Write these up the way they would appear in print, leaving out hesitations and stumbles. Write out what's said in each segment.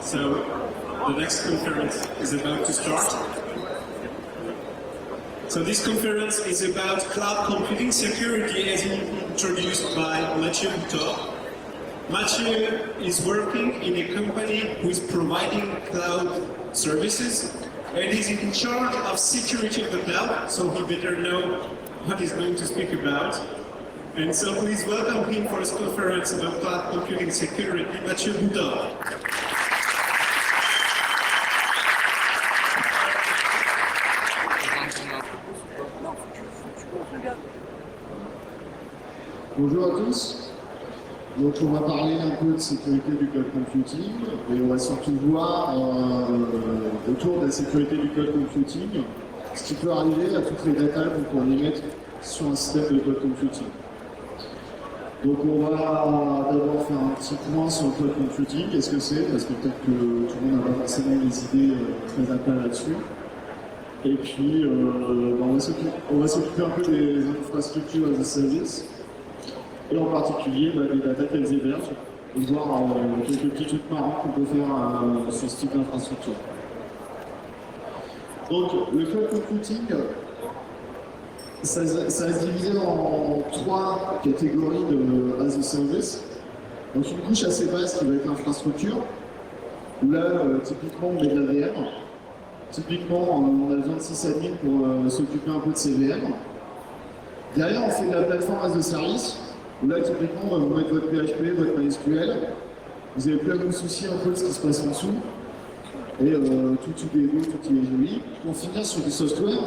So the next conference is about to start. So this conference is about cloud computing security as introduced by Mathieu Boutor. Mathieu is working in a company who is providing cloud services and he's in charge of security of the cloud, so he better know what he's going to speak about. And so please welcome him for his conference about cloud computing security, Mathieu Boutor. Bonjour à tous. Donc on va parler un peu de sécurité du cloud computing et on va surtout voir autour de la sécurité du cloud computing ce qui peut arriver à toutes les data qu'on les mette sur un système de cloud computing. Donc on va d'abord faire un petit point sur le cloud computing, qu'est-ce que c'est, parce que peut-être que tout le monde n'a pas forcément des idées très à plat là-dessus. Et puis on va s'occuper un peu des infrastructures as a service. Et en particulier des data qu'elles hébergent, et voir quelques petits trucs marrants qu'on peut faire sur ce type d'infrastructure. Donc le cloud computing, ça va se diviser en trois catégories de as a service. Donc une couche assez basse qui va être l'infrastructure, où là typiquement on met de la VM. Typiquement on a besoin de sysadmin pour s'occuper un peu de ces VM. Derrière on fait de la plateforme as a service. Là, typiquement, vous mettez votre PHP, votre MySQL, vous n'avez plus à vous soucier un peu de ce qui se passe en dessous, et tout est beau, tout est joli. Pour finir sur du software,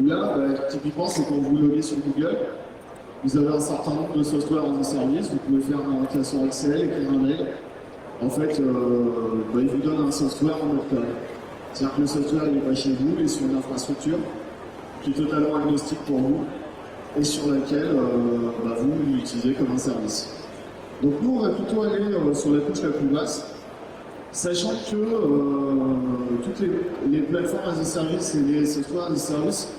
là, typiquement, c'est quand vous loguez sur Google, vous avez un certain nombre de software as a service, vous pouvez faire un classeur Excel, écrire un mail. En fait, il vous donne un software en mode cloud. C'est-à-dire que le software, il n'est pas chez vous, il est sur une infrastructure qui est totalement agnostique pour vous, et sur laquelle vous l'utilisez comme un service. Donc nous, on va plutôt aller sur la couche la plus basse, sachant que toutes les plateformes as a service et les softwares as a service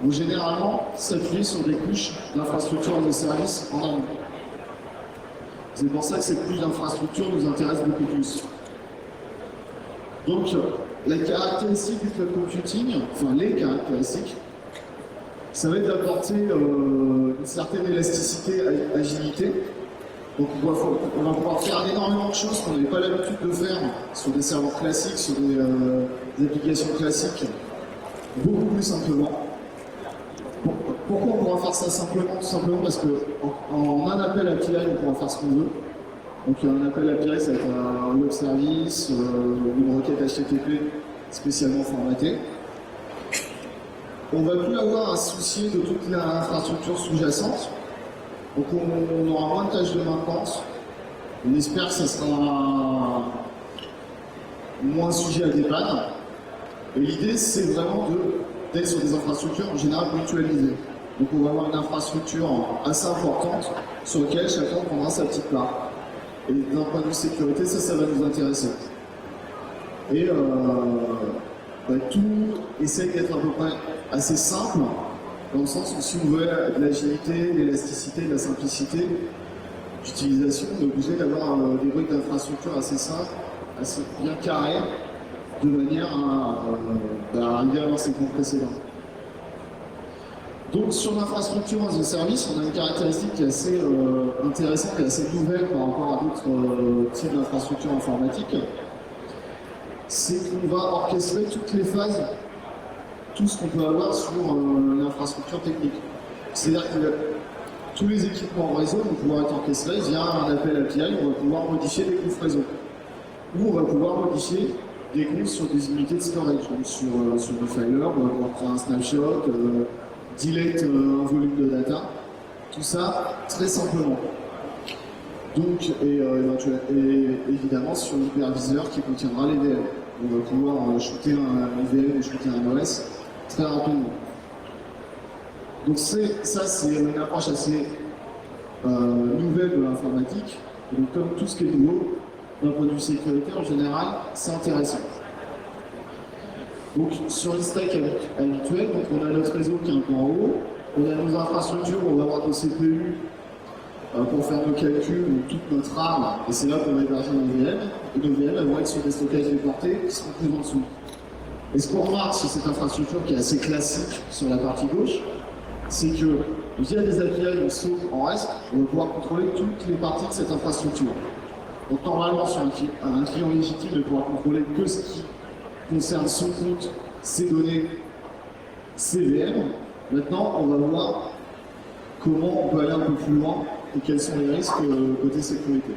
vont généralement s'appuyer sur des couches d'infrastructure as a service en amont. C'est pour ça que cette couche d'infrastructure nous intéresse beaucoup plus. Donc la caractéristique du cloud computing, enfin les caractéristiques, ça va être d'apporter une certaine élasticité, agilité. Donc on va pouvoir faire énormément de choses qu'on n'avait pas l'habitude de faire sur des serveurs classiques, sur des applications classiques, beaucoup plus simplement. Pourquoi on pourra faire ça simplement? Tout simplement parce qu'en un appel API, on pourra faire ce qu'on veut. Donc un appel API, ça va être un web service, une requête HTTP spécialement formatée. On ne va plus avoir à se soucier de toute l'infrastructure sous-jacente, donc on aura moins de tâches de maintenance. On espère que ça sera moins sujet à des pannes. Et l'idée, c'est vraiment d'être sur des infrastructures en général mutualisées. Donc on va avoir une infrastructure assez importante sur laquelle chacun prendra sa petite part. Et d'un point de vue sécurité, ça va nous intéresser. Et tout essaye d'être à peu près assez simple, dans le sens où si on veut de l'agilité, de l'élasticité, de la simplicité d'utilisation, on est obligé d'avoir des briques d'infrastructure assez simples, assez bien carrées, de manière à arriver à avoir ces points précédents. Donc sur l'infrastructure as a service, on a une caractéristique qui est assez intéressante et assez nouvelle par rapport à d'autres types d'infrastructures informatiques. C'est qu'on va orchestrer toutes les phases, tout ce qu'on peut avoir sur l'infrastructure technique. C'est-à-dire que tous les équipements réseau vont pouvoir être orchestrés via un appel API, on va pouvoir modifier des confs réseau. Ou on va pouvoir modifier des confs sur des unités de storage, donc sur le filer, on va pouvoir prendre un snapshot, delete un volume de data, tout ça très simplement. Donc, et évidemment sur l'hyperviseur qui contiendra les VM. On va pouvoir shooter un VM ou shooter un OS très rapidement. Donc ça, c'est une approche assez nouvelle de l'informatique. Donc comme tout ce qui est nouveau, d'un point de vue sécurité en général, c'est intéressant. Donc sur le stack habituel, donc on a notre réseau qui est un peu en haut, on a nos infrastructures, on va avoir nos CPU pour faire nos calculs ou toute notre RAM, et c'est là qu'on va héberger nos VM, et nos VM elles vont être sur des stockages déportés qui seront pris en dessous. Et ce qu'on remarque sur cette infrastructure qui est assez classique sur la partie gauche, c'est que via des API en SOAP, en REST, on va pouvoir contrôler toutes les parties de cette infrastructure. Donc normalement, sur un client légitime, il va pouvoir contrôler que ce qui concerne son compte, ses données, ses VM. Maintenant, on va voir comment on peut aller un peu plus loin et quels sont les risques côté sécurité.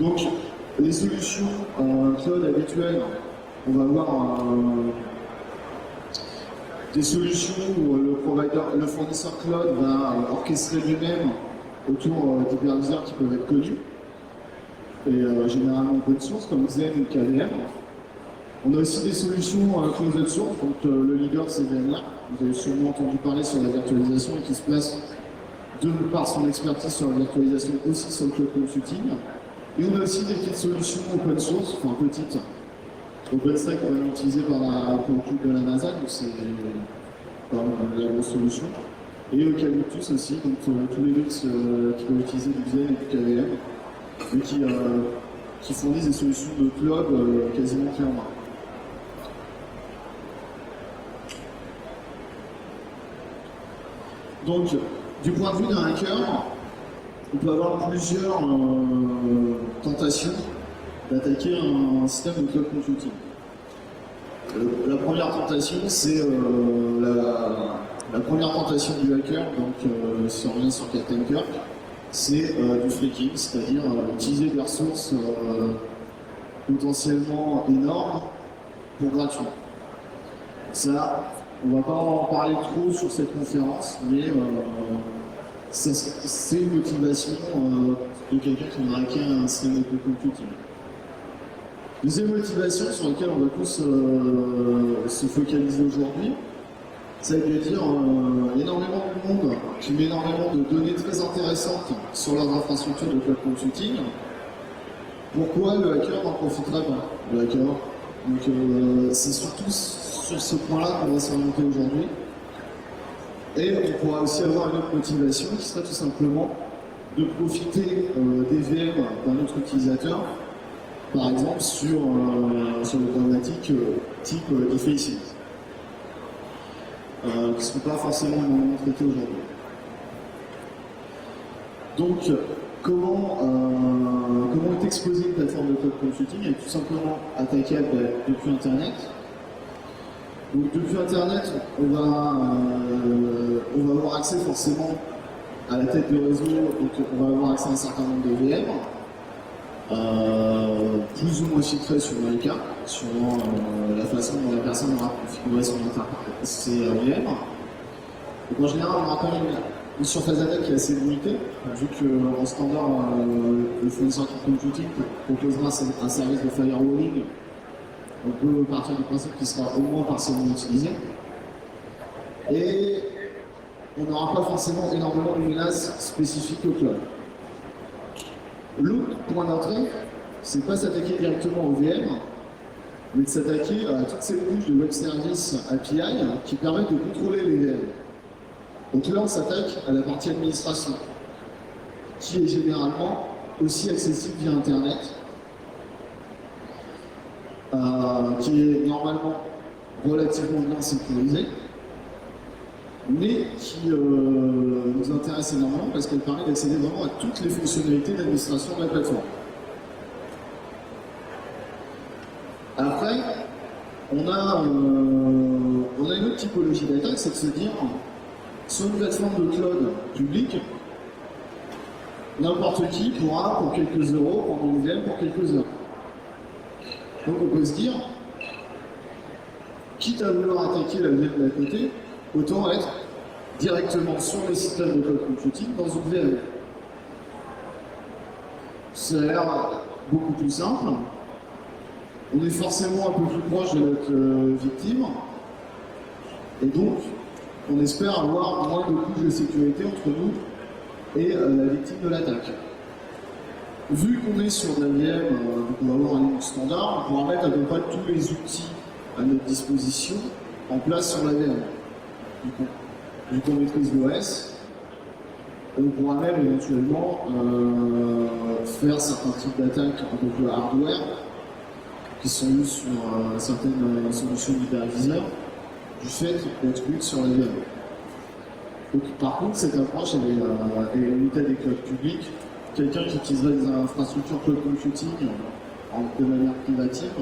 Donc, les solutions cloud habituelles, on va voir des solutions où le fournisseur cloud va orchestrer lui-même autour d'hyperviseurs qui peuvent être connus, et généralement open source comme Xen ou KVM. On a aussi des solutions closed source, donc le leader c'est VMware. Vous avez sûrement entendu parler sur la virtualisation et qui se place de par son expertise sur la virtualisation aussi sur le cloud computing. Et on a aussi des petites solutions open source, enfin petites. OpenStack on va l'utiliser pour le club de la NASA, donc c'est la grosse solution. Et Eucalyptus aussi, donc tous les Linux qui peuvent utiliser du Xen et du KVM, et qui fournissent des solutions de cloud quasiment clés en main. Donc, du point de vue d'un hacker, on peut avoir plusieurs tentations d'attaquer un système de cloud computing. La première tentation, c'est la première tentation du hacker, donc si on revient sur Captain Kirk, c'est du phreaking, c'est-à-dire utiliser des ressources potentiellement énormes pour gratuit. Ça, on ne va pas en parler trop sur cette conférence, mais c'est une motivation de quelqu'un qui va hacker un système de cloud computing. Deuxième motivation sur laquelle on va tous se focaliser aujourd'hui, ça veut dire énormément de monde qui met énormément de données très intéressantes sur leurs infrastructures de cloud computing. Pourquoi le hacker n'en profiterait pas, le hacker? Donc c'est surtout sur ce point-là qu'on va s'orienter aujourd'hui. Et on pourra aussi avoir une autre motivation qui serait tout simplement de profiter des VM d'un autre utilisateur, par exemple sur des problématiques type defacing, qui ne sont pas forcément énormément traitées aujourd'hui. Donc, comment est exposée une plateforme de cloud computing? Elle est tout simplement attaquable depuis Internet. Donc, depuis Internet, on va avoir accès forcément à la tête de réseau, donc on va avoir accès à un certain nombre de VM. Plus ou moins chiffré selon les cas, selon la façon dont la personne aura configuré ses VM. Donc en général, on aura quand même une surface d'attaque qui est assez limitée, vu qu'en standard, le fournisseur de computing proposera un service de firewalling. On peut partir du principe qu'il sera au moins partiellement utilisé. Et on n'aura pas forcément énormément de menaces spécifiques au cloud. L'autre point d'entrée, c'est pas s'attaquer directement au VM, mais de s'attaquer à toutes ces couches de web services API qui permettent de contrôler les VM. Donc là, on s'attaque à la partie administration, qui est généralement aussi accessible via Internet, qui est normalement relativement bien sécurisée, mais qui nous intéresse énormément parce qu'elle permet d'accéder vraiment à toutes les fonctionnalités d'administration de la plateforme. Après, on a une autre typologie d'attaque, c'est de se dire, sur une plateforme de cloud publique, n'importe qui pourra, pour quelques euros, prendre une VM pour quelques heures. Donc on peut se dire, quitte à vouloir attaquer la VM d'à côté, autant être directement sur le système de cloud computing dans une VM. Ça a l'air beaucoup plus simple. On est forcément un peu plus proche de notre victime. Et donc, on espère avoir moins de couches de sécurité entre nous et la victime de l'attaque. Vu qu'on est sur de la VM, on va avoir un Linux standard, on pourra mettre à peu près tous les outils à notre disposition en place sur la VM. Vu qu'on maîtrise l'OS, On pourra même éventuellement faire certains types d'attaques avec le hardware qui sont mis sur certaines solutions d'hyperviseur du fait d'être mis sur les VM. Donc, par contre, cette approche est limitée à des clouds publics. Quelqu'un qui utiliserait des infrastructures cloud computing de manière privative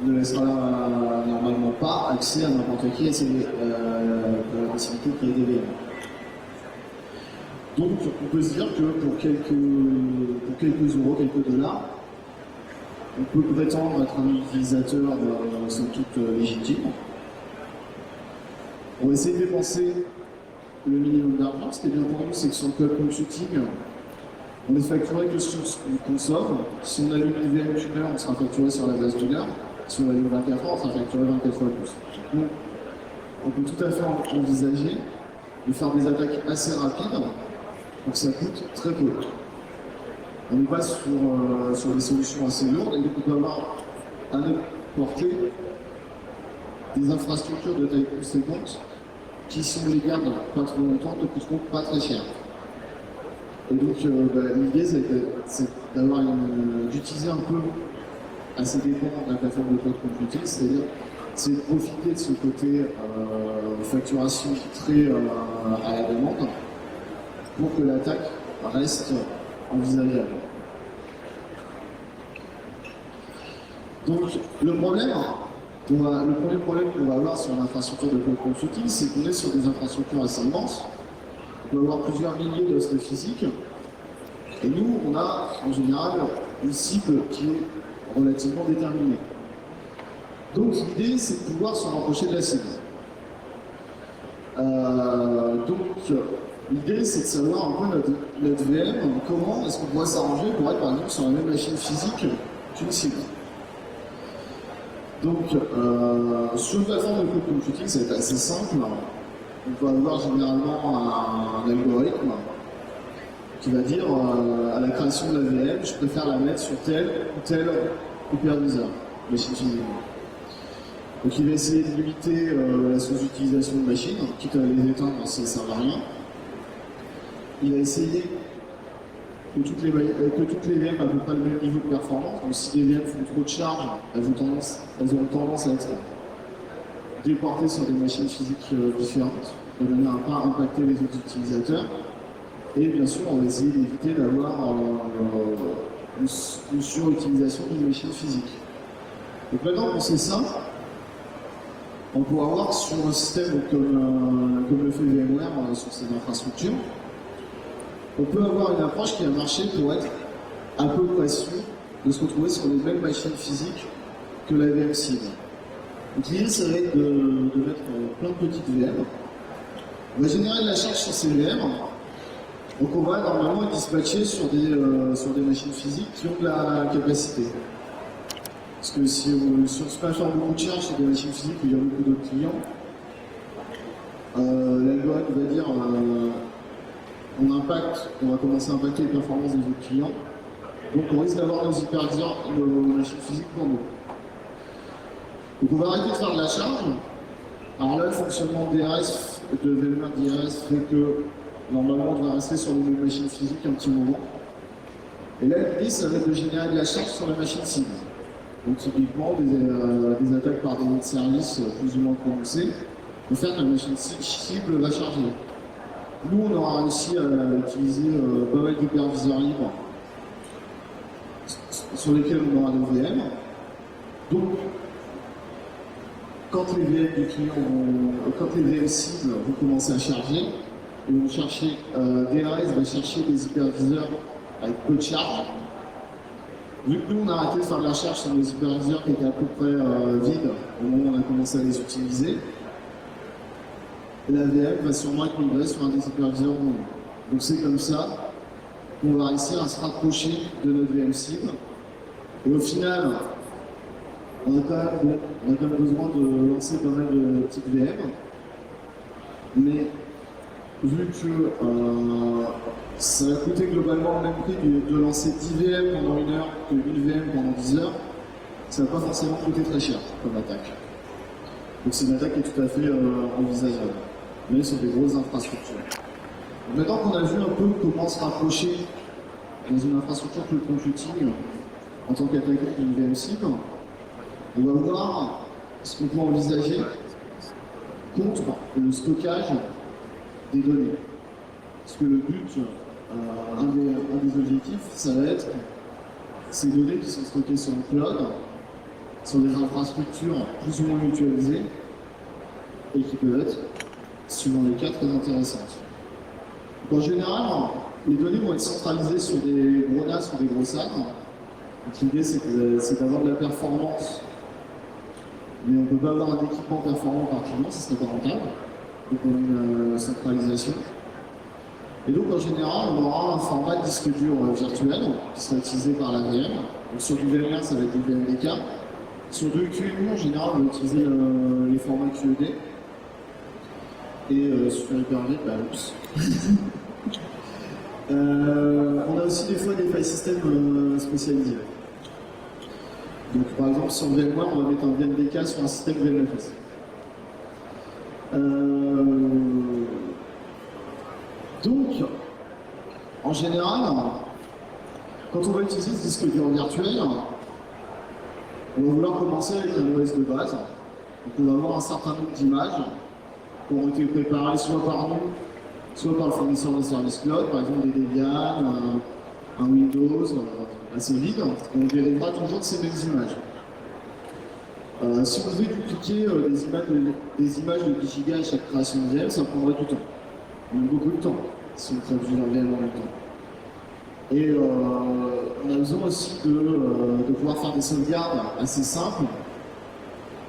ne laissera normalement pas accès à n'importe qui et c'est la possibilité de créer des VM. Donc on peut se dire que pour quelques euros, quelques dollars, on peut prétendre être un utilisateur somme toute légitime. On va essayer de dépenser le minimum d'argent. Ce qui est bien pour nous, c'est que sur le cloud computing, on est facturé que sur ce qu'on consomme. Si on allume une VM d'une heure, on sera facturé sur la base d'une heure. Si on allume 24 heures, on sera facturé 24 fois plus. Donc, on peut tout à fait envisager de faire des attaques assez rapides, donc ça coûte très peu. On n'est pas sur des solutions assez lourdes et donc on peut avoir à notre portée des infrastructures de taille conséquente qui, si on les garde pas trop longtemps, ne coûteront pas très cher. Et donc l'idée c'est d'utiliser un peu assez dépend de la plateforme de cloud computing, c'est-à-dire c'est de profiter de ce côté facturation très à la demande pour que l'attaque reste envisageable. Donc le premier problème qu'on va avoir sur l'infrastructure de cloud computing, c'est qu'on est sur des infrastructures assez immenses. On peut avoir plusieurs milliers d'hostes physiques. Et nous, on a en général une cible qui est relativement déterminée. Donc l'idée, c'est de pouvoir s'en rapprocher de la cible. Donc l'idée, c'est de savoir un peu notre VM, comment est-ce qu'on pourrait s'arranger pour être par exemple sur la même machine physique qu'une cible. Donc sur une plateforme de cloud computing, ça va être assez simple. On va avoir généralement un algorithme qui va dire à la création de la VM, je préfère la mettre sur tel ou tel hyperviseur, machine physique. Donc il va essayer de limiter la sous-utilisation de machines, quitte à les éteindre si ça ne sert à rien. Il a essayé que toutes les VM à peu près le même niveau de performance. Donc si les VM font trop de charge, elles auront tendance à être déportées sur des machines physiques différentes, de manière à ne pas impacter les autres utilisateurs. Et bien sûr, on va essayer d'éviter d'avoir une surutilisation d'une machine physique. Donc maintenant qu'on sait ça, on pourra voir sur un système comme le fait VMware sur ces infrastructures, on peut avoir une approche qui a marché pour être à peu près sûr de se retrouver sur les mêmes machines physiques que la VM cible. Donc l'idée, ça va être de mettre plein de petites VM. On va générer de la charge sur ces VM. Donc on va normalement être dispatché sur des machines physiques qui ont de la capacité. Parce que si on se fait faire beaucoup de charge sur des machines physiques où il y a beaucoup d'autres clients, l'algorithme va dire on va commencer à impacter les performances des autres clients. Donc on risque d'avoir nos hyperviseurs, nos machines physiques pour nous. Donc on va arrêter de faire de la charge. Alors là, le fonctionnement de VMware DRS fait que normalement on va rester sur les mêmes machines physiques un petit moment. Et là, l'idée, ça va être de générer de la charge sur la machine cible. Donc typiquement, des attaques par des autres services plus ou moins prononcées, pour faire que la machine cible va charger. Nous, on aura réussi à utiliser pas mal d'hyperviseurs libres sur lesquels on aura nos VM. Donc, quand les VM cibles vont commencer à charger, ils vont chercher, DRS va chercher des hyperviseurs avec peu de charge. Vu que nous, on a arrêté de faire de la charge sur les hyperviseurs qui étaient à peu près vides au moment où on a commencé à les utiliser, la VM va sûrement être migrée sur un des hyperviseurs de nous. Donc c'est comme ça qu'on va réussir à se rapprocher de notre VM cible. Et au final, on a quand même besoin de lancer pas mal de petites VM. Mais vu que ça va coûter globalement le même prix de lancer 10 VM pendant 1 heure que 1 VM pendant 10 heures, ça ne va pas forcément coûter très cher comme attaque. Donc c'est une attaque qui est tout à fait envisageable, mais sur des grosses infrastructures. Maintenant qu'on a vu un peu comment se rapprocher dans une infrastructure cloud computing en tant qu'attaquant d'une VM cible, on va voir ce qu'on peut envisager contre le stockage des données. Parce que le but, un des objectifs, ça va être ces données qui sont stockées sur le cloud, sur des infrastructures plus ou moins mutualisées et qui peuvent être, suivant les cas, très intéressantes. Donc, en général, les données vont être centralisées sur des gros NAS ou des gros SAN. L'idée, c'est d'avoir de la performance, mais on ne peut pas avoir un équipement performant par client, ce serait pas rentable. Donc on a une centralisation. Et donc en général, on aura un format de disque dur virtuel qui sera utilisé par la VM. Donc sur du VMware, ça va être du VMDK. Sur du QEMU, en général, on va utiliser les formats QED. Et sur Hyper-V, bah oups. On a aussi des fois des file systems spécialisés. Donc par exemple sur VMware, on va mettre un VMDK sur un système VMFS. Donc, en général, quand on va utiliser ce disque dur virtuel, on va vouloir commencer avec un OS de base. Donc on va avoir un certain nombre d'images qui ont été préparées soit par nous, soit par le fournisseur de services cloud, par exemple des Debian, un Windows, assez vide. On dérivera toujours de ces mêmes images. Si vous devez dupliquer des images de 10 Go à chaque création de VM, ça prendrait du temps. Beaucoup de temps, si on traite plusieurs VM en même temps. Et on a besoin aussi de pouvoir faire des sauvegardes assez simples.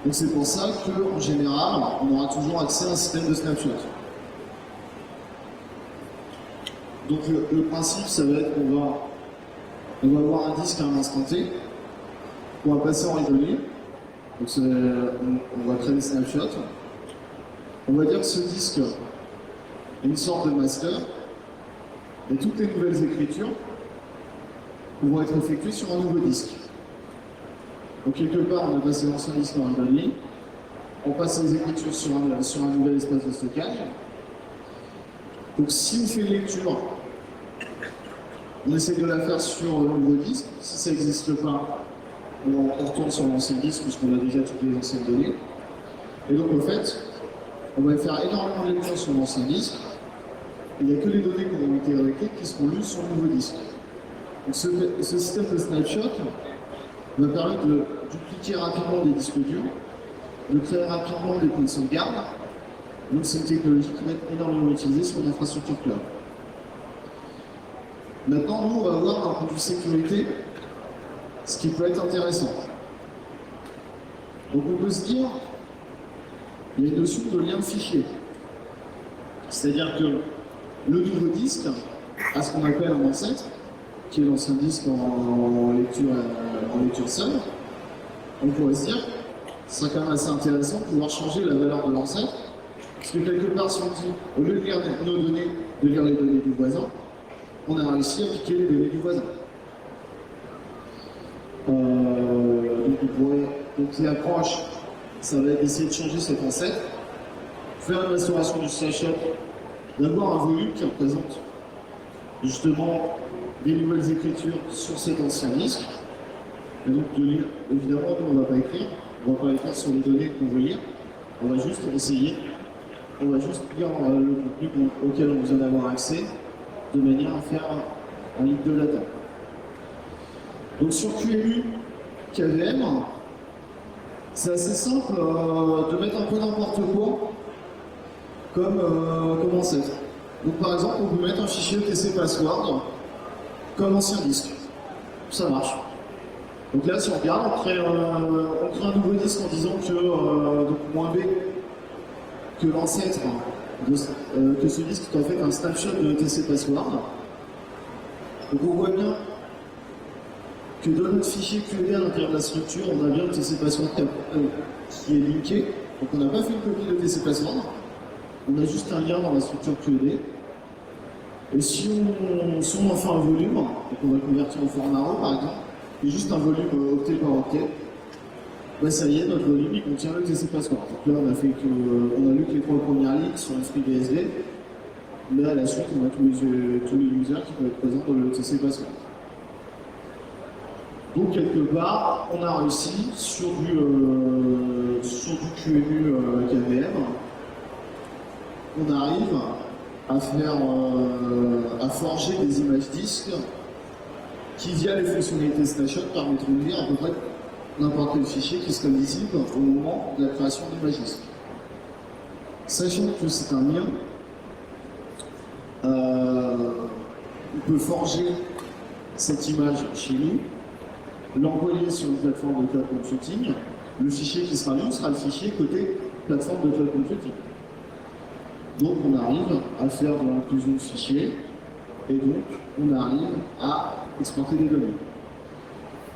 Donc c'est pour ça qu'en général, on aura toujours accès à un système de snapshot. Donc le principe, ça va être qu'on va avoir un disque à un instant T, qu'on va passer en read-only. Donc on va créer des snapshots. On va dire que ce disque est une sorte de master, et toutes les nouvelles écritures vont être effectuées sur un nouveau disque. Donc quelque part, on a passé l'ancien disque en read-only, on passe les écritures sur un nouvel espace de stockage. Donc si on fait une lecture, on essaie de la faire sur le nouveau disque. Si ça n'existe pas, on retourne sur l'ancien disque puisqu'on a déjà toutes les anciennes données. Et donc en fait, on va faire énormément de lectures sur l'ancien disque. Il n'y a que les données qui ont été requêtes qui seront lues sur le nouveau disque. Donc ce système de snapshot va permettre de dupliquer rapidement des disques durs, de créer rapidement des points de sauvegarde. Donc c'est une technologie qui va être énormément utilisée sur l'infrastructure cloud. Maintenant, nous, on va voir d'un point de vue sécurité ce qui peut être intéressant. Donc on peut se dire, il y a une notion de lien de fichier. C'est-à-dire que le nouveau disque a ce qu'on appelle un ancêtre, qui est l'ancien disque en lecture seule. On pourrait se dire, ce serait quand même assez intéressant de pouvoir changer la valeur de l'ancêtre. Parce que quelque part, si on dit, au lieu de lire nos données, de lire les données du voisin, on a réussi à piquer les données du voisin. Donc l'approche, ça va être d'essayer de changer cet ancêtre, faire une restauration du snapshot, d'avoir un volume qui représente justement des nouvelles écritures sur cet ancien disque. Et donc de lire, évidemment, nous on ne va pas écrire, on ne va pas écrire sur les données qu'on veut lire, on va juste essayer, on va juste lire le contenu auquel on a besoin d'avoir accès, de manière à faire un livre de latin. Donc sur QEMU, KVM, c'est assez simple de mettre un peu n'importe quoi comme ancêtre. Donc par exemple, on peut mettre un fichier TC password comme ancien disque. Ça marche. Donc là, si on regarde, on crée un nouveau disque en disant que donc -B, que l'ancêtre, que ce disque est en fait un snapshot de TC password. Donc on voit bien que dans notre fichier QED à l'intérieur de la structure, on a bien le TC password qui est linké. Donc on n'a pas fait une copie de TC password, on a juste un lien dans la structure QED. Et si on en fait un volume, donc on va le convertir en format RAW par exemple, et juste un volume octet par octet, bah ça y est, notre volume il contient le TC password. Donc là on a lu que les 3 premières lignes sur le FreeBSD, Là, à la suite, on a tous les users qui peuvent être présents dans le TC Password. Donc, quelque part, on a réussi sur du QEMU KVM, on arrive à forger des images disques qui, via les fonctionnalités snapshot, permettront de lire à peu près n'importe quel fichier qui sera lisible au moment de la création d'images disques. Sachant que c'est un lien, on peut forger cette image chez nous, l'envoyer sur une plateforme de cloud computing. Le fichier qui sera lu sera le fichier côté plateforme de cloud computing. Donc on arrive à faire de l'inclusion de fichiers et donc on arrive à exporter des données.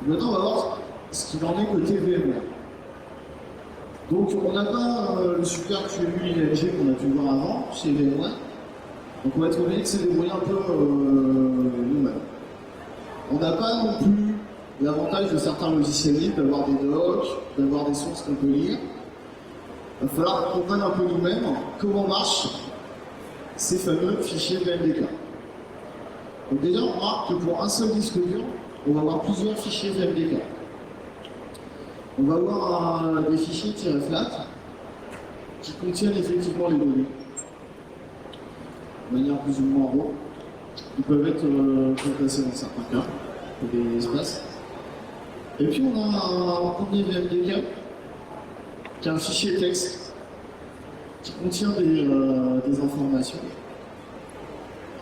Maintenant on va voir ce qu'il en est côté VMware. Donc on n'a pas le super QEMU ING qu'on a pu voir avant chez VMware. Donc on va être obligé de se débrouiller un peu nous-mêmes. On n'a pas non plus l'avantage de certains logiciels libres d'avoir des docs, d'avoir des sources qu'on peut lire. Il va falloir qu'on comprenne un peu nous-mêmes comment marchent ces fameux fichiers VMDK. Donc déjà, on remarque que pour un seul disque dur, on va avoir plusieurs fichiers VMDK. On va avoir des fichiers -flat qui contiennent effectivement les données, de manière plus ou moins raw. Ils peuvent être remplacés dans certains cas, pour des espaces. Et puis on a un premier VMDK qui est un fichier texte qui contient des informations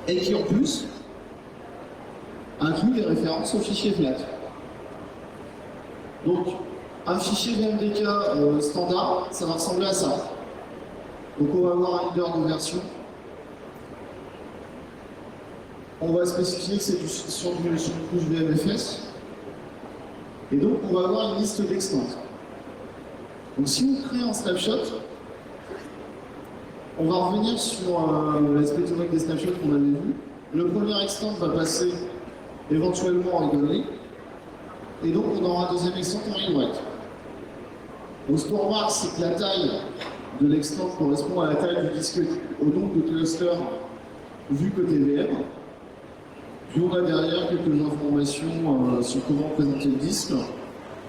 et qui en plus inclut des références au fichier flat. Donc un fichier VMDK standard, ça va ressembler à ça. Donc on va avoir un header de version. On va spécifier que c'est sur une couche VMFS. Et donc on va avoir une liste d'extents. Donc si on crée un snapshot, on va revenir sur l'aspect théorique des snapshots qu'on avait vu. Le premier extant va passer éventuellement en read-only. Et donc on aura un deuxième extant en read-write. Donc ce qu'on remarque, c'est que la taille de l'extant correspond à la taille du disque, au nombre de clusters vu côté VM. Puis on a derrière quelques informations sur comment présenter le disque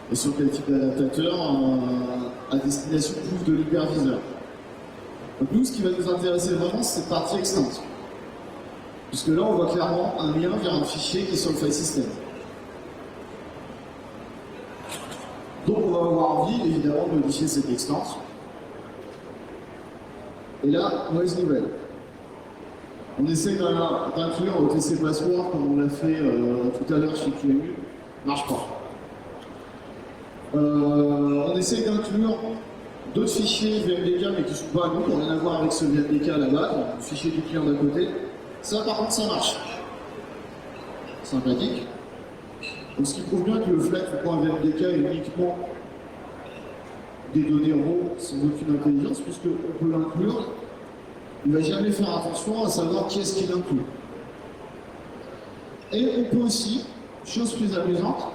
et sur quel type d'adaptateur à destination plus de l'hyperviseur. Donc nous, ce qui va nous intéresser vraiment, c'est cette partie extant. Puisque là, on voit clairement un lien vers un fichier qui est sur le file system. Donc on va avoir envie, évidemment, de modifier cette extant. Et là, mauvaise nouvelle. On essaie d'inclure au TC Password comme on l'a fait tout à l'heure chez QEMU, marche pas. On essaie d'inclure d'autres fichiers VMDK mais qui ne sont pas à nous, qui n'ont rien à voir avec ce VMDK à la base, le fichier du client d'à côté. Ça par contre ça marche. Sympathique. Donc ce qui prouve bien que le flat.vmdk est uniquement des données raw sans aucune intelligence, puisqu'on peut l'inclure. Il ne va jamais faire attention à savoir qui est-ce qu'il inclut. Et on peut aussi, chose plus amusante,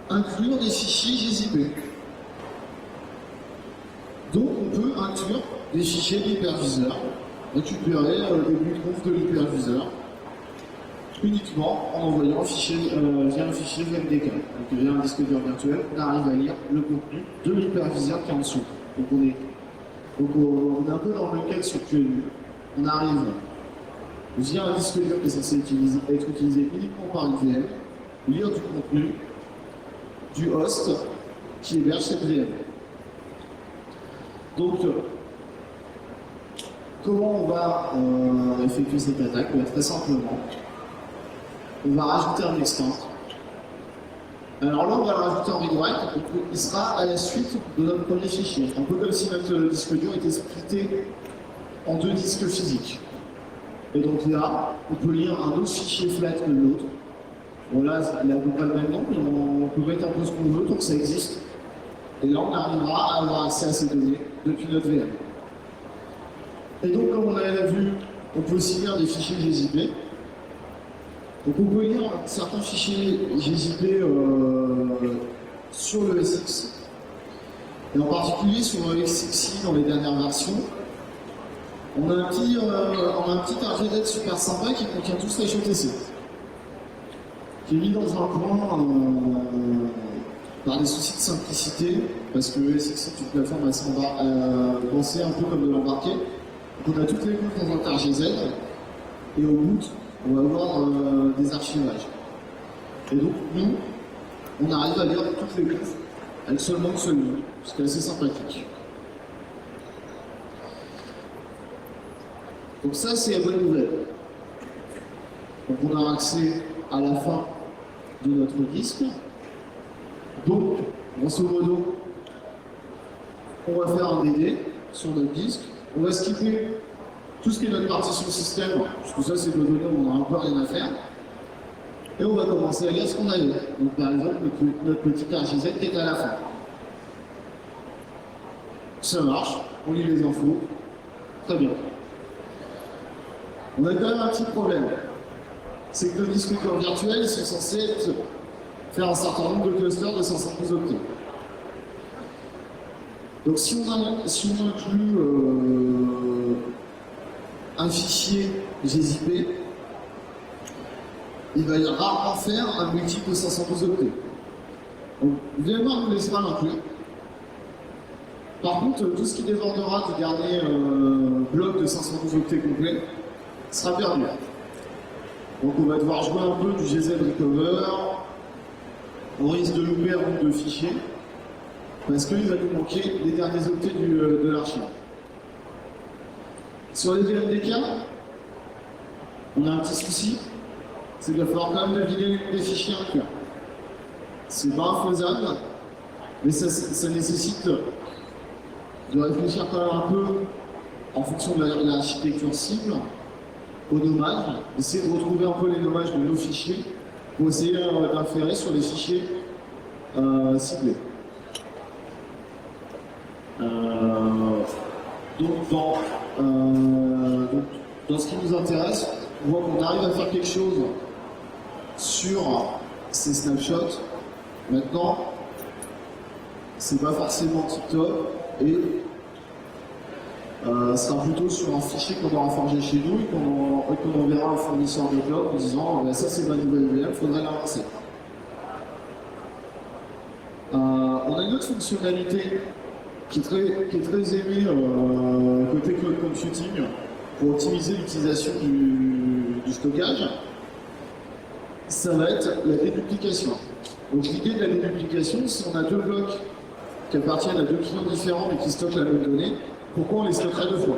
inclure des fichiers GZIP. Donc on peut inclure des fichiers d'hyperviseur, récupérer des bootconf de l'hyperviseur, uniquement en envoyant via un fichier VMDK. Donc via un disque dur virtuel, on arrive à lire le contenu de l'hyperviseur qui est en dessous. Donc on est un peu dans le même cas que sur QEMU. On arrive via un disque dur qui est censé être utilisé uniquement par une VM, lire du contenu du host qui héberge cette VM. Donc, comment on va effectuer cette attaque? Très simplement, on va rajouter un extant. Alors là, on va le rajouter en read-write, il sera à la suite de notre premier fichier. Un peu comme si notre disque dur était splitté en deux disques physiques. Et donc là, on peut lire un autre fichier flat que l'autre. Bon là, il n'a pas le même nom, mais on peut mettre un peu ce qu'on veut tant que ça existe. Et là, on arrivera à avoir accès à ces données depuis notre VM. Et donc, comme on avait vu, on peut aussi lire des fichiers GZIP. Donc on peut lire certains fichiers GZIP sur le SX, et en particulier sur le XXI dans les dernières versions. On a un petit RGZ super sympa qui contient tout ce HETC, qui est mis dans un coin par des soucis de simplicité, parce que SX est une plateforme assez pensée un peu comme de l'embarqué. Donc on a toutes les comptes dans un RGZ, et au bout, on va avoir des archivages. Et donc nous, on arrive à lire toutes les comptes avec seulement celui, ce qui est assez sympathique. Donc ça, c'est la bonne nouvelle. Donc on a accès à la fin de notre disque. Donc, grosso modo, on va faire un DD sur notre disque. On va skipper tout ce qui est notre partition système, parce que ça, c'est nos données où on n'a un peu rien à faire. Et on va commencer à lire ce qu'on avait. Donc par exemple, notre petit RGZ qui est à la fin. Ça marche, on lit les infos. Très bien. On a quand même un petit problème. C'est que nos disques durs virtuels ils sont censés faire un certain nombre de clusters de 512 octets. Donc si on inclut un fichier GZIP, il va y rarement faire un multiple de 512 octets. Donc VMware ne nous laisse pas l'inclure. Par contre, tout ce qui débordera du dernier bloc de 512 octets complet sera perdu. Donc on va devoir jouer un peu du GZ Recover, on risque de louper un nombre de fichiers, parce qu'il va nous manquer les derniers octets de l'archive. Sur les VMDK, on a un petit souci, c'est qu'il va falloir quand même deviner les fichiers inclus. C'est pas infaisable, mais ça nécessite de réfléchir quand même un peu en fonction de l'architecture cible, aux nommages, essayer de retrouver un peu les nommages de nos fichiers pour essayer d'inférer sur les fichiers ciblés. Donc dans ce qui nous intéresse, on voit qu'on arrive à faire quelque chose sur ces snapshots. Maintenant, c'est pas forcément tip-top et sera plutôt sur un fichier qu'on aura forgé chez nous et qu'on enverra au fournisseur de cloud en disant ça c'est ma nouvelle VM, il faudrait l'avancer. On a une autre fonctionnalité qui est très aimée côté cloud computing pour optimiser l'utilisation du stockage. Ça va être la déduplication. Donc l'idée de la déduplication, si on a deux blocs qui appartiennent à deux clients différents mais qui stockent la même donnée, pourquoi on les stockerait deux fois?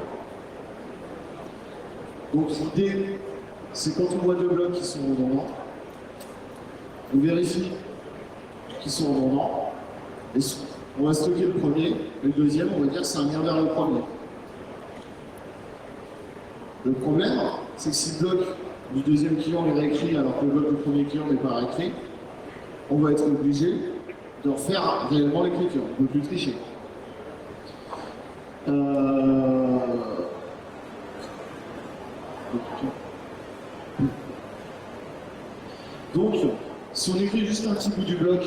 Donc l'idée, c'est quand on voit deux blocs qui sont redondants, on vérifie qu'ils sont redondants, et on va stocker le premier, et le deuxième, on va dire que c'est un lien vers le premier. Le problème, c'est que si le bloc du deuxième client est réécrit alors que le bloc du premier client n'est pas réécrit, on va être obligé de refaire réellement l'écriture, on ne peut plus tricher. Donc, si on écrit juste un petit bout du bloc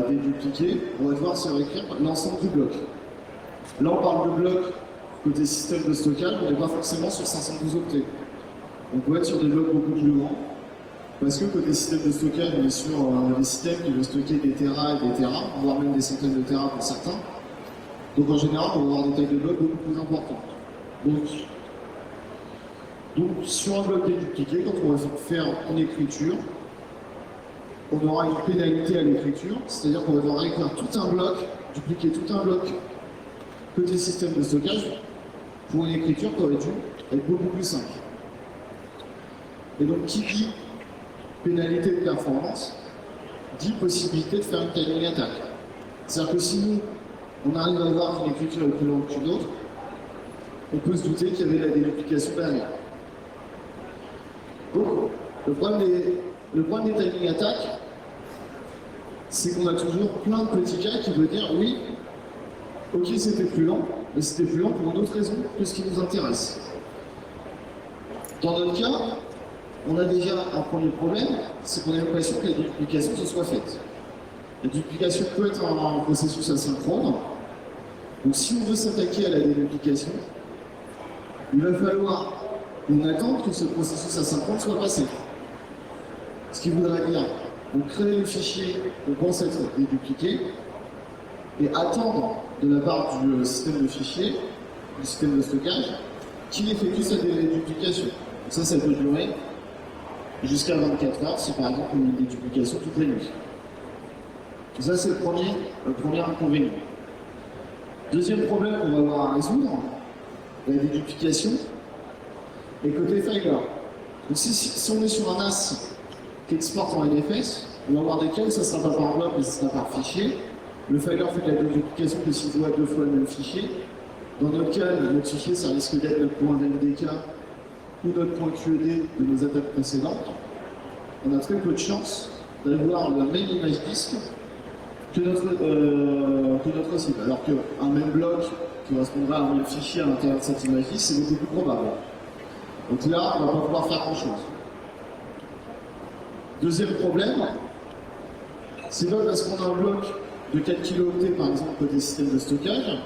dédupliqué, on va devoir se réécrire l'ensemble du bloc. Là, on parle de bloc côté système de stockage, on n'est pas forcément sur 512 octets. On peut être sur des blocs beaucoup plus grands, parce que côté système de stockage, on est sur des systèmes qui veulent stocker des terras et des terras, voire même des centaines de terras pour certains. Donc en général, on va avoir des tailles de blocs beaucoup plus importantes. Donc sur un bloc dédupliqué, quand on va faire une écriture, on aura une pénalité à l'écriture, c'est-à-dire qu'on va devoir écrire tout un bloc, dupliquer tout un bloc côté système de stockage pour une écriture qui aurait dû être beaucoup plus simple. Et donc qui dit pénalité de performance dit possibilité de faire une timing attack. C'est-à-dire que si nous, on arrive à avoir une écriture plus longue qu'une autre, on peut se douter qu'il y avait de la déduplication derrière. Donc, le problème des timing attaques, c'est qu'on a toujours plein de petits cas qui veulent dire oui, ok c'était plus lent, mais c'était plus lent pour une autre raison que ce qui nous intéresse. Dans notre cas, on a déjà un premier problème, c'est qu'on a l'impression que la duplication se soit faite. La duplication peut être un processus asynchrone, Donc si on veut s'attaquer à la déduplication, il va falloir qu'on attende que ce processus asynchrone soit passé. Ce qui voudrait dire on crée le fichier qu'on pense être dédupliqué et attendre de la part du système de fichiers, du système de stockage, qu'il effectue cette déduplication. Donc ça peut durer jusqu'à 24 heures si par exemple on a une déduplication toutes les nuits. Donc ça c'est le premier inconvénient. Deuxième problème qu'on va avoir à résoudre, la déduplication, est côté filer. Donc si on est sur un NAS qui exporte en NFS, on va avoir des cas où ça ne sera pas par bloc mais ça sera par fichier. Le filer fait de la déduplication que s'il voit 2 fois le même fichier. Dans notre cas, notre fichier, ça risque d'être notre point VMDK ou notre point QED de nos attaques précédentes. On a très peu de chance d'avoir la même image disque que notre cible. Alors qu'un même bloc qui correspondra à un même fichier à l'intérieur de cette image disque, c'est beaucoup plus probable. Donc là, on ne va pas pouvoir faire grand-chose. Deuxième problème, c'est pas parce qu'on a un bloc de 4 kilooctets, par exemple, côté système de stockage,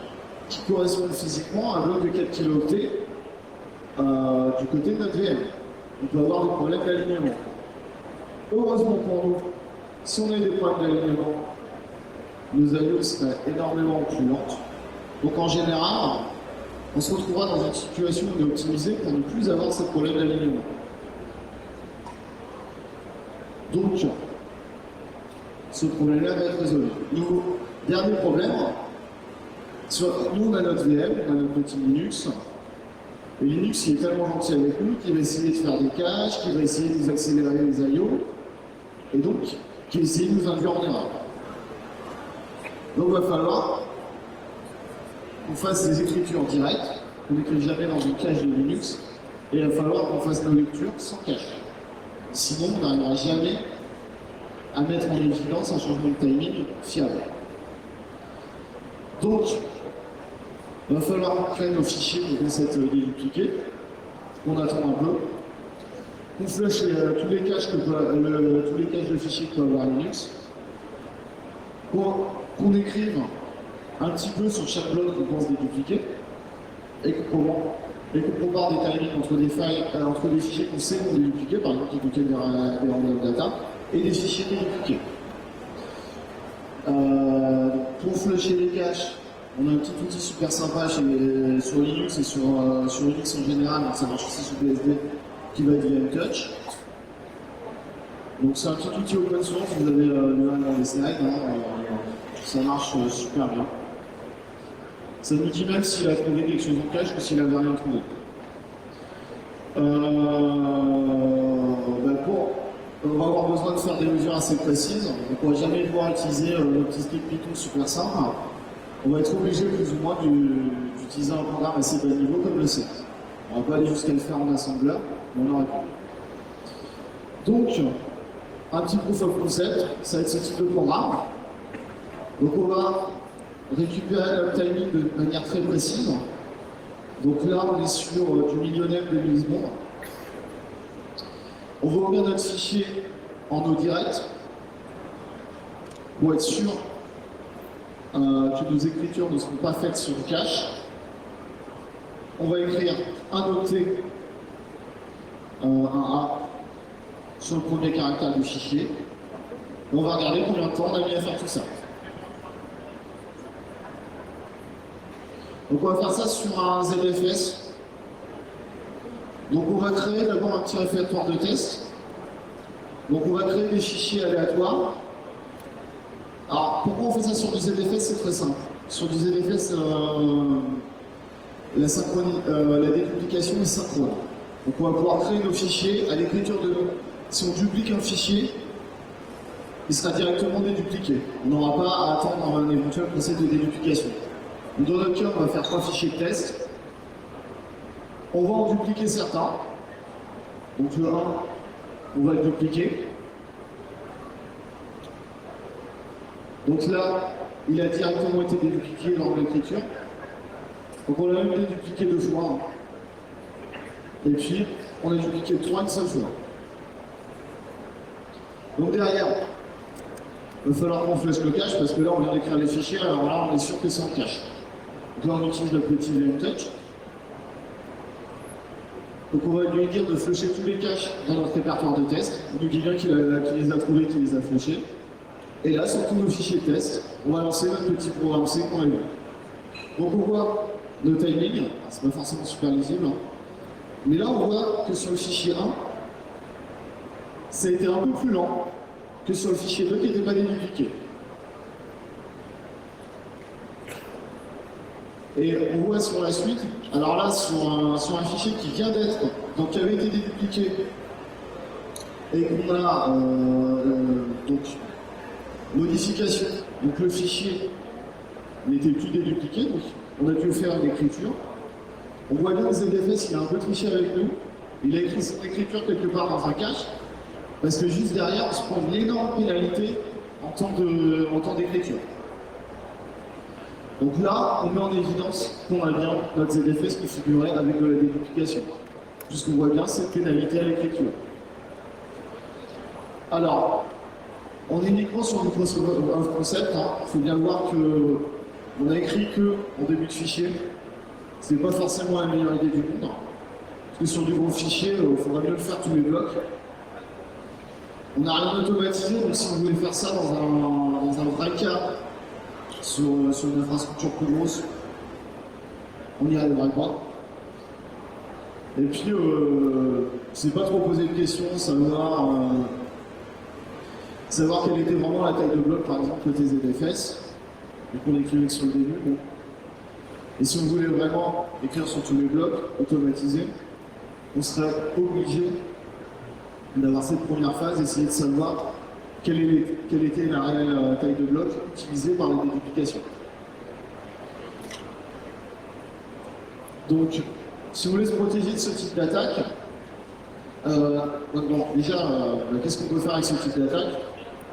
qui correspond physiquement à un bloc de 4 kilooctets du côté de notre VM. On peut avoir des problèmes d'alignement. Heureusement pour nous, si on a des problèmes d'alignement, nos IO seraient énormément plus lentes. Donc en général, on se retrouvera dans une situation où on est optimisé pour ne plus avoir ces problèmes d'alignement. Donc, ce problème-là va être résolu. Dernier problème, nous on a notre VM, on a notre petit Linux, et Linux il est tellement gentil avec nous qu'il va essayer de faire des caches, qu'il va essayer de nous accélérer les IO, et donc qu'il va essayer de nous induire en erreur. Donc il va falloir qu'on fasse des écritures directes, qu'on n'écrive jamais dans une cache de Linux, et il va falloir qu'on fasse nos lectures sans cache. Sinon on n'arrivera jamais à mettre en évidence un changement de timing fiable. Donc, il va falloir créer nos fichiers qui vont s'être dédupliqués. On attend un peu. On flush tous les caches de fichiers que peut avoir Linux. Qu'on écrive un petit peu sur chaque bloc qu'on pense dédupliquer. Et qu'on compare des timings entre des fichiers qu'on sait non dédupliqués, par exemple qui contiennent des random data, et des fichiers dédupliqués. Pour flusher les caches, on a un petit outil super sympa sur Linux et sur Linux en général, donc ça marche aussi sur BSD, qui va être VMTouch. Donc c'est un petit outil open source, vous avez le lien dans les slides, ça marche super bien. Ça nous dit même s'il a trouvé quelque chose en cache ou s'il n'avait rien trouvé. On va avoir besoin de faire des mesures assez précises. On ne pourra jamais pouvoir utiliser le petit script Python super simple. On va être obligé plus ou moins d'utiliser un programme assez bas niveau comme le C. On ne va pas aller jusqu'à le faire en assembleur, mais on aurait pu. Donc, un petit proof of concept, ça va être ce type de programme. Donc on va récupérer le timing de manière très précise. Donc là, on est sur du millionième de millisecondes. On va ouvrir notre fichier en eau directe pour être sûr que nos écritures ne seront pas faites sur le cache. On va écrire un octet, un A, sur le premier caractère du fichier. On va regarder combien de temps on a mis à faire tout ça. Donc on va faire ça sur un ZFS. Donc on va créer d'abord un petit réfectoire de test. Donc on va créer des fichiers aléatoires. Alors pourquoi on fait ça sur du ZFS? C'est très simple. Sur du ZFS, la déduplication est synchrone. Donc on va pouvoir créer nos fichiers à l'écriture de nos. Si on duplique un fichier, il sera directement dédupliqué. On n'aura pas à attendre un éventuel procès de déduplication. Dans notre cas, on va faire 3 fichiers de test. On va en dupliquer certains. Donc le 1, on va le dupliquer. Donc là, il a directement été dédupliqué lors de l'écriture. Donc on l'a même dédupliqué 2 fois. Et puis, on a dupliqué le 3 une seule fois. Donc derrière, il va falloir qu'on flush le cache parce que là, on vient d'écrire les fichiers, alors là, on est sûr que c'est en cache. Donc là, on utilise notre petit VM Touch. Donc on va lui dire de flusher tous les caches dans notre répertoire de test. On nous dit bien qu'il les a trouvés, qu'il les a flushés. Et là, sur tous nos fichiers de test, on va lancer notre petit programme C qu'on a vu. Donc on voit le timing, c'est pas forcément super lisible, hein. Mais là on voit que sur le fichier 1, ça a été un peu plus lent que sur le fichier 2 qui n'était pas dédupliqué. Et on voit sur la suite, alors là sur un fichier qui vient d'être, donc qui avait été dédupliqué, et qu'on a donc modification, donc le fichier n'était plus dédupliqué, donc on a dû faire une écriture. On voit bien que ZFS il a un peu triché avec nous, il a écrit son écriture quelque part dans un cache, parce que juste derrière on se prend une énorme pénalité en temps d'écriture. Donc là, on met en évidence qu'on a bien notre ZFS configuré avec de la déduplication, puisqu'on voit bien cette pénalité à l'écriture. Alors, on est uniquement sur du proof of concept, hein. Il faut bien voir qu'on a écrit que en début de fichier, c'est pas forcément la meilleure idée du monde, hein. Parce que sur du gros fichier, il faudrait mieux le faire tous les blocs. On n'a rien automatisé, donc si on voulait faire ça dans un vrai cas, sur une infrastructure plus grosse, on n'y arrivera pas. Et puis, c'est pas trop poser de questions, savoir quelle était vraiment la taille de bloc, par exemple, côté ZFS, et qu'on écrivait sur le début. Bon. Et si on voulait vraiment écrire sur tous les blocs, automatisés, on serait obligé d'avoir cette première phase, essayer de savoir quelle était la réelle taille de bloc utilisée par la déduplication. Donc, si on voulait se protéger de ce type d'attaque, qu'est-ce qu'on peut faire avec ce type d'attaque?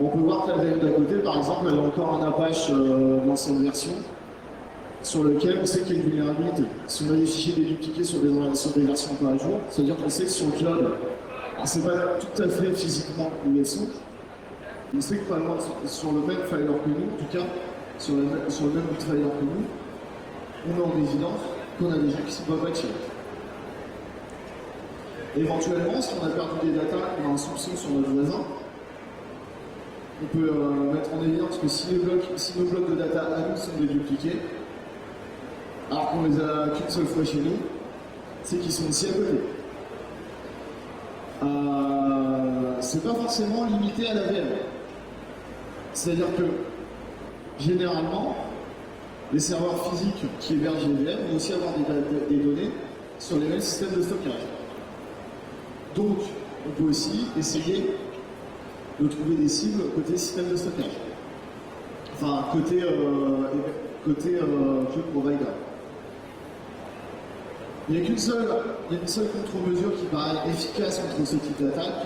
On peut voir que la VM d'à côté, par exemple, elle a encore un Apache d'ancienne version, sur lequel on sait qu'il y a une vulnérabilité. Si on a des fichiers dédupliqués sur des versions pas à jour, c'est-à-dire qu'on sait que sur le cloud, on ne sait pas tout à fait physiquement où elles sont. On sait que par exemple, sur le même filer que nous, en tout cas, sur le même boot filer que nous, on met en évidence qu'on a des gens qui ne sont pas patchés. Éventuellement, si on a perdu des datas, qu'on a un soupçon sur notre voisin, on peut mettre en évidence que si nos blocs de data à nous sont dédupliqués, alors qu'on les a qu'une seule fois chez nous, c'est qu'ils sont aussi à côté. C'est pas forcément limité à la VM. C'est-à-dire que, généralement, les serveurs physiques qui hébergent les VM vont aussi avoir des données sur les mêmes systèmes de stockage. Donc, on peut aussi essayer de trouver des cibles côté système de stockage. Enfin, côté cloud provider. Il n'y a qu'une seule contre-mesure qui paraît efficace contre ce type d'attaque,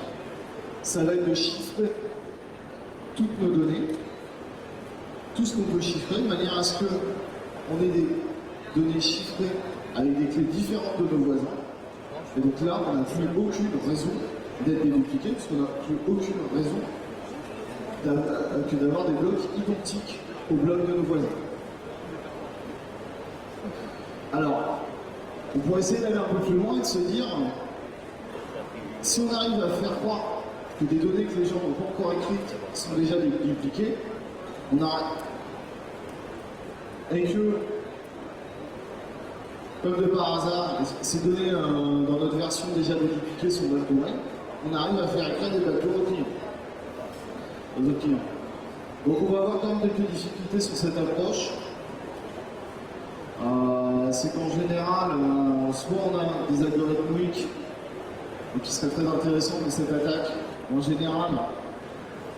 ça va être de chiffrer toutes nos données, tout ce qu'on peut chiffrer, de manière à ce qu'on ait des données chiffrées avec des clés différentes de nos voisins. Et donc là, on n'a plus aucune raison d'être dédupliqué, puisqu'on n'a plus aucune raison que d'avoir des blocs identiques aux blocs de nos voisins. Alors, on pourrait essayer d'aller un peu plus loin et de se dire, si on arrive à faire croire que des données que les gens n'ont pas encore écrites sont déjà dupliquées, on arrête. Et que, comme de par hasard, ces données dans notre version déjà dédupliquées sont backdoorées, on arrive à faire écrire des backdoors aux clients. Donc on va avoir quand même quelques difficultés sur cette approche. C'est qu'en général, soit on a des algorithmes weak, qui seraient très intéressants de cette attaque. En général,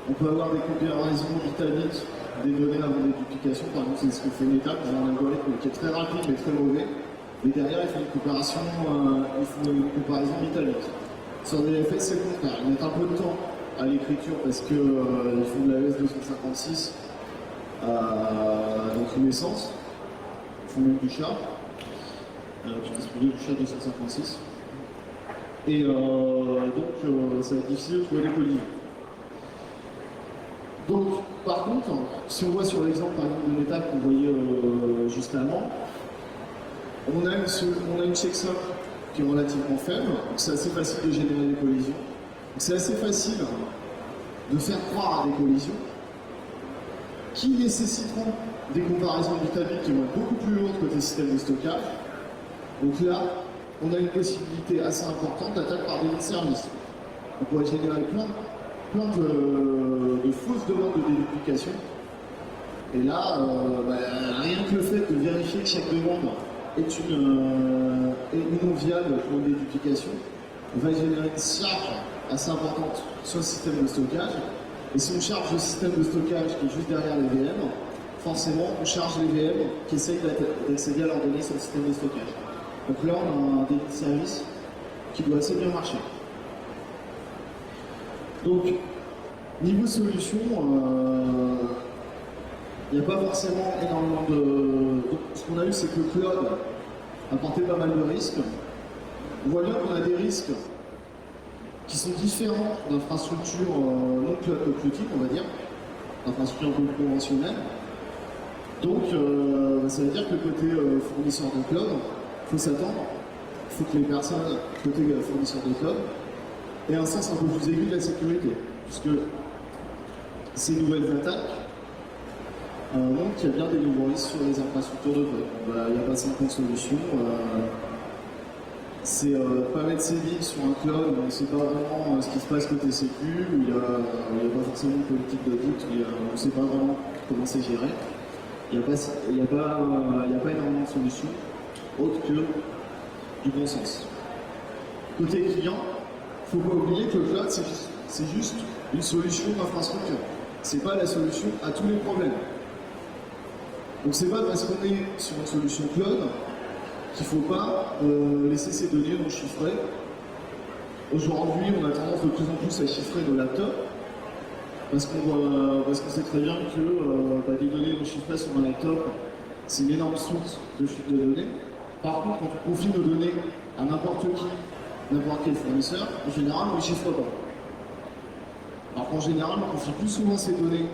on peut avoir des comparaisons bit-à-bit des données avant des duplications. Par exemple, c'est ce qu'on fait une étape dans un algorithme qui est très rapide mais très mauvais. Et derrière, ils font une comparaison bit-à-bit. Sur des FS, c'est le contraire. Ils mettent un peu de temps à l'écriture parce qu'ils font de la ES256 dans tous les sens. Ils font même du char. Tu distribues du char 256. Et donc, ça va être difficile de trouver les collisions. Donc, par contre, si on voit sur l'exemple par exemple de l'étape qu'on voyait juste avant, On a une checksum qui est relativement faible, donc c'est assez facile de générer des collisions. C'est assez facile de faire croire à des collisions qui nécessiteront des comparaisons dynamiques qui vont être beaucoup plus lourdes côté système de stockage. Donc là, on a une possibilité assez importante d'attaque par délit de service. On pourrait générer plein de fausses demandes de déduplication. Et là, rien que le fait de vérifier que chaque demande est une non viable pour une déduplication va générer une charge assez importante sur le système de stockage. Et si on charge le système de stockage qui est juste derrière les VM, forcément on charge les VM qui essayent d'accéder à leurs données sur le système de stockage. Donc là on a un délit de service qui doit assez bien marcher. Donc niveau solution, il n'y a pas forcément énormément de... Ce qu'on a eu, c'est que le cloud a porté pas mal de risques. On voit bien qu'on a des risques qui sont différents d'infrastructures non cloud computing, on va dire, d'infrastructures un peu plus conventionnelles. Donc, ça veut dire que côté fournisseur de cloud, il faut s'attendre, il faut que les personnes côté fournisseur de cloud aient un sens un peu plus aigu de la sécurité, puisque ces nouvelles attaques montrent qu'il y a bien des nouveaux risques sur les infrastructures de cloud. Il n'y a pas 50 solutions. C'est pas mettre ses billes sur un cloud où on ne sait pas vraiment ce qui se passe côté sécu, où il n'y a pas forcément une politique d'audit, on ne sait pas vraiment comment c'est géré. Il n'y a pas énormément de solutions autres que du bon sens. Côté client, il ne faut pas oublier que le cloud, c'est juste une solution d'infrastructure. Ce n'est pas la solution à tous les problèmes. Donc c'est pas parce qu'on est sur une solution cloud qu'il ne faut pas laisser ces données non chiffrées. Aujourd'hui, on a tendance de plus en plus à chiffrer nos laptops parce qu'on sait très bien que des données non chiffrées sur un laptop, c'est une énorme source de fuite de données. Par contre, quand on confie nos données à n'importe qui, n'importe quel fournisseur, en général, on ne les chiffre pas. Alors qu'en général, on confie plus souvent ces données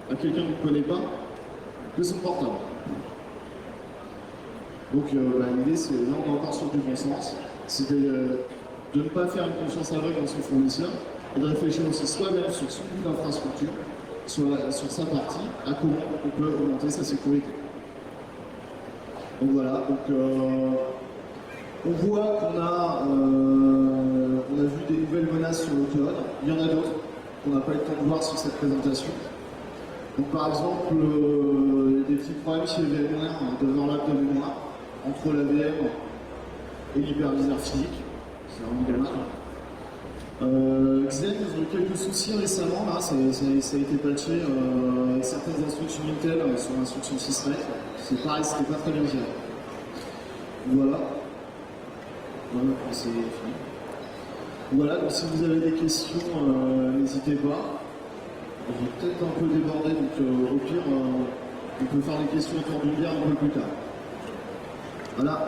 à quelqu'un qu'on ne connaît pas que son portable. Donc l'idée, c'est, là on est encore sur du bon sens, c'est de ne pas faire une confiance aveugle dans son fournisseur et de réfléchir aussi soi-même sur son bout d'infrastructure, sur sa partie, à comment on peut augmenter sa sécurité. Donc voilà, on voit qu'on a vu des nouvelles menaces sur le cloud, il y en a d'autres qu'on n'a pas eu le temps de voir sur cette présentation. Donc par exemple, il y a des petits problèmes chez VMware d'overlap de mémoire entre la VM et l'hyperviseur physique, c'est vraiment dommage. Xen, ils ont eu quelques soucis récemment, là, ça a été patché avec certaines instructions Intel sur l'instruction 6.net. C'est pareil, c'était pas très bien géré. Voilà. Voilà, c'est fini. Voilà, donc si vous avez des questions, n'hésitez pas. J'ai peut-être un peu débordé, donc au pire, on peut faire des questions autour d'une bière un peu plus tard. Voilà.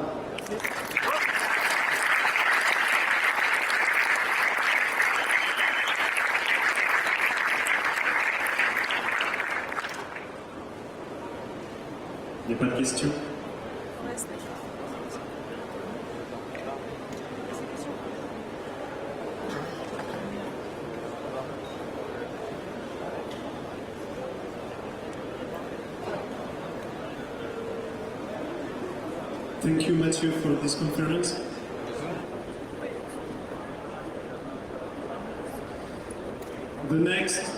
Il n'y a pas de questions? Thank you, Mathieu, for this conference. The next